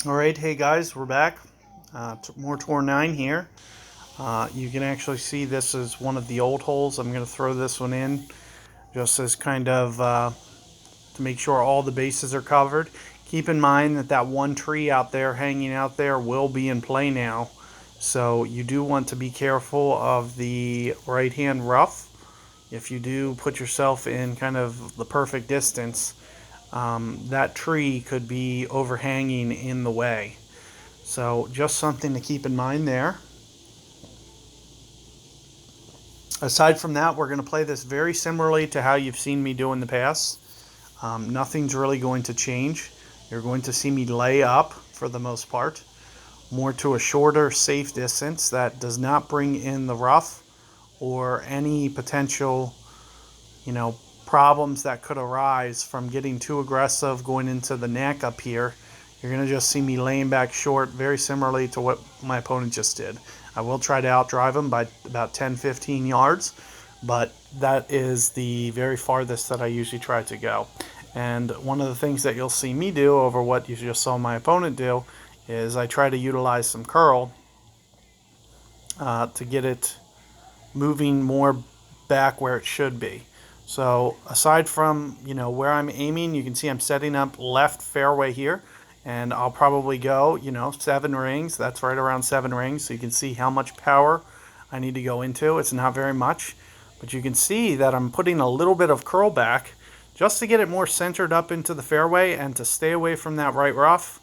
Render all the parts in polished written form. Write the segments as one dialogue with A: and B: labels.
A: Alright, hey guys, we're back. More Tour 9 here. You can actually see this is one of the old holes. I'm going to throw this one in just as kind of to make sure all the bases are covered. Keep in mind that that one tree out there hanging out there will be in play now. So you do want to be careful of the right hand rough. If you do put yourself in kind of the perfect distance, that tree could be overhanging in the way. So just something to keep in mind there. Aside from that, we're going to play this very similarly to how you've seen me do in the past. Nothing's really going to change. You're going to see me lay up for the most part, more to a shorter, safe distance that does not bring in the rough or any potential, problems that could arise from getting too aggressive going into the neck up here. You're going to just see me laying back short, very similarly to what my opponent just did. I will try to outdrive him by about 10-15 yards, but that is the very farthest that I usually try to go. And one of the things that you'll see me do over what you just saw my opponent do is I try to utilize some curl to get it moving more back where it should be. So aside from, where I'm aiming, you can see I'm setting up left fairway here, and I'll probably go, 7 rings. That's right around 7 rings. So you can see how much power I need to go into. It's not very much, but you can see that I'm putting a little bit of curl back just to get it more centered up into the fairway and to stay away from that right rough.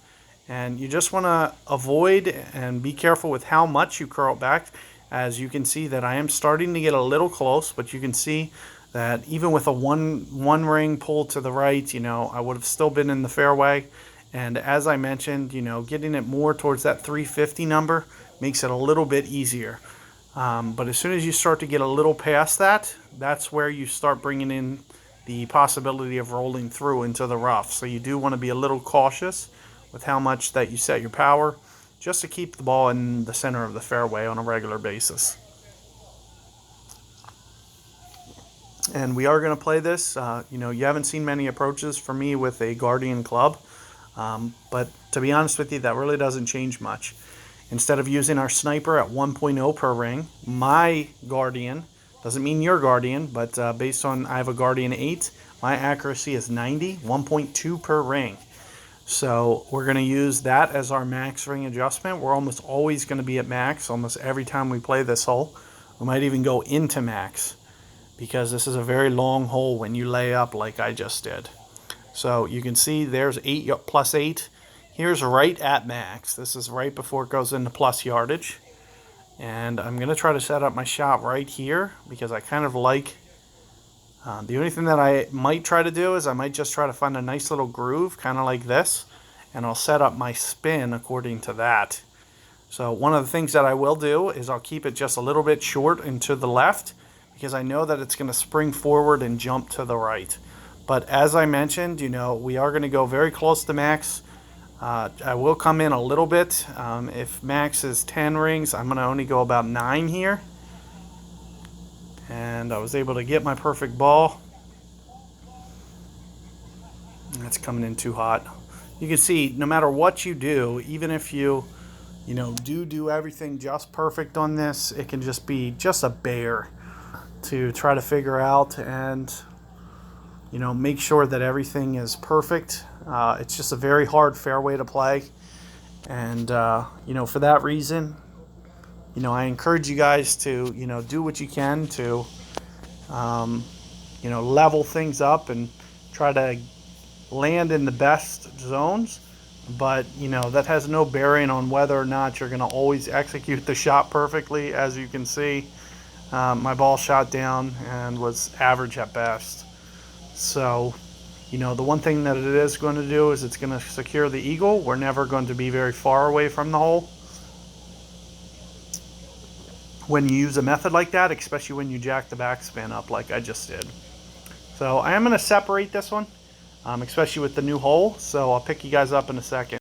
A: And you just want to avoid and be careful with how much you curl back. As you can see that I am starting to get a little close, but you can see that even with a one ring pull to the right, I would have still been in the fairway. And as I mentioned, getting it more towards that 350 number makes it a little bit easier. But as soon as you start to get a little past that, that's where you start bringing in the possibility of rolling through into the rough. So you do want to be a little cautious with how much that you set your power, just to keep the ball in the center of the fairway on a regular basis. And we are going to play this. You haven't seen many approaches for me with a Guardian club. But to be honest with you, that really doesn't change much. Instead of using our sniper at 1.0 per ring, my Guardian, doesn't mean your Guardian, but based on I have a Guardian 8, my accuracy is 90, 1.2 per ring. So we're going to use that as our max ring adjustment. We're almost always going to be at max almost every time we play this hole. We might even go into max because this is a very long hole when you lay up like I just did. So you can see there's 8 plus 8. Here's right at max. This is right before it goes into plus yardage. And I'm going to try to set up my shot right here because I kind of like... the only thing that I might try to do is I might just try to find a nice little groove, kind of like this, and I'll set up my spin according to that. So one of the things that I will do is I'll keep it just a little bit short and to the left because I know that it's going to spring forward and jump to the right. But as I mentioned, we are going to go very close to max. I will come in a little bit. If max is 10 rings, I'm going to only go about 9 here. And I was able to get my perfect ball. That's coming in too hot. You can see no matter what you do, even if you, do everything just perfect on this, it can just be just a bear to try to figure out and, make sure that everything is perfect. It's just a very hard fairway to play. And, for that reason, I encourage you guys to, do what you can to, level things up and try to land in the best zones. But, that has no bearing on whether or not you're going to always execute the shot perfectly. As you can see, my ball shot down and was average at best. So, the one thing that it is going to do is it's going to secure the eagle. We're never going to be very far away from the hole when you use a method like that, especially when you jack the backspin up like I just did. So I am going to separate this one, especially with the new hole. So I'll pick you guys up in a second.